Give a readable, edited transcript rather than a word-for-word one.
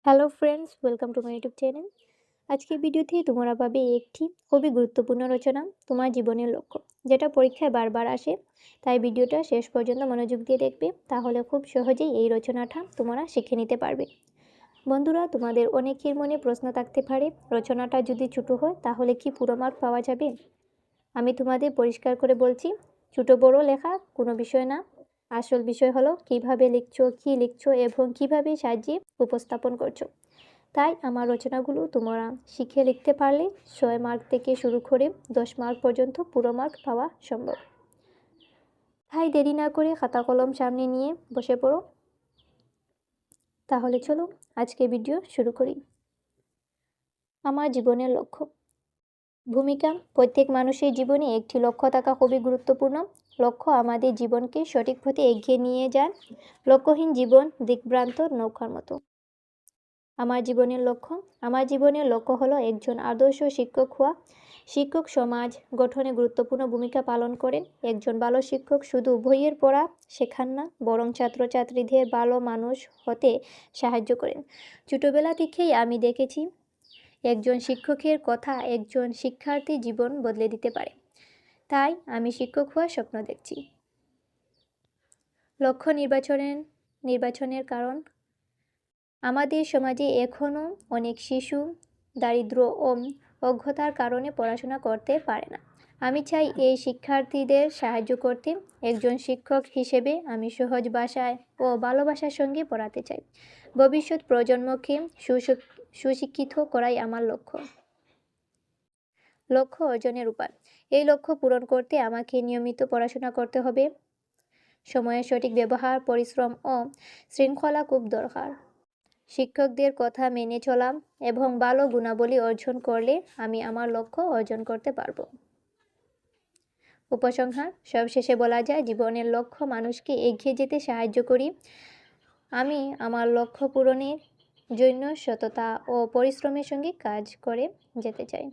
Hello friends, welcome to my YouTube channel. আজকের ভিডিওতে তোমরা পাবে একটি খুবই গুরুত্বপূর্ণ রচনা, তোমার জীবনের লক্ষ্য, যেটা পরীক্ষায় বারবার আসে। তাই ভিডিওটা শেষ পর্যন্ত মনোযোগ দিয়ে দেখবে, তাহলে খুব সহজেই এই রচনাটা তোমরা শিখে নিতে পারবে। বন্ধুরা, তোমাদের অনেকের মনে প্রশ্ন থাকতে পারে, রচনাটা যদি ছোটো হয় তাহলে কি পুরো মার্ক পাওয়া যাবে? আমি তোমাদের পরিষ্কার করে বলছি, ছোটো বড়ো লেখা কোনো বিষয় না। আসল বিষয় হলো কিভাবে লিখছো, কী লিখছো এবং কিভাবে সাজিয়ে উপস্থাপন করছো। তাই আমার রচনাগুলো তোমরা শিখে লিখতে পারলে 6 মার্ক থেকে শুরু করে 10 মার্ক পর্যন্ত পুরো মার্ক পাওয়া সম্ভব। তাই দেরি না করে খাতা কলম সামনে নিয়ে বসে পড়ো। তাহলে চলো আজকে ভিডিও শুরু করি। আমার জীবনের লক্ষ্য। ভূমিকা। প্রত্যেক মানুষের জীবনে একটি লক্ষ্য থাকা খুবই গুরুত্বপূর্ণ। লক্ষ্য আমাদের জীবনকে সঠিক পথে এগিয়ে নিয়ে যায়। লক্ষ্যহীন জীবন দিকভ্রান্ত নৌকার মতো। আমার জীবনের লক্ষ্য হলো একজন আদর্শ শিক্ষক হওয়া। শিক্ষক সমাজ গঠনে গুরুত্বপূর্ণ ভূমিকা পালন করেন। একজন ভালো শিক্ষক শুধু বইয়ের পড়া শেখান না, বরং ছাত্রছাত্রীদের ভালো মানুষ হতে সাহায্য করেন। ছোটবেলা থেকেই আমি দেখেছি একজন শিক্ষকের কথা একজন শিক্ষার্থীর জীবন বদলে দিতে পারে। তাই আমি শিক্ষক হওয়ার স্বপ্ন দেখছি। লক্ষ্য নির্বাচনের কারণ। আমাদের সমাজে এখনও অনেক শিশু দারিদ্র্য ও অজ্ঞতার কারণে পড়াশোনা করতে পারে না। আমি চাই এই শিক্ষার্থীদের সাহায্য করতে। একজন শিক্ষক হিসেবে আমি সহজ ভাষায় ও ভালোবাসার সঙ্গে পড়াতে চাই। ভবিষ্যৎ প্রজন্মকে সুশিক্ষিত করাই আমার লক্ষ্য। লক্ষ্য অর্জনের উপায়। এই লক্ষ্য পূরণ করতে আমাকে নিয়মিত পড়াশোনা করতে হবে। সময়ের সঠিক ব্যবহার, পরিশ্রম ও শৃঙ্খলা খুব দরকার। শিক্ষকদের কথা মেনে চলা এবং ভালো গুণাবলী অর্জন করলে আমি আমার লক্ষ্য অর্জন করতে পারব। উপসংহার। সবশেষে বলা যায়, জীবনের লক্ষ্য মানুষকে এগিয়ে যেতে সাহায্য করি। আমি আমার লক্ষ্য পূরণের জন্য সততা ও পরিশ্রমের সঙ্গে কাজ করে যেতে চাই।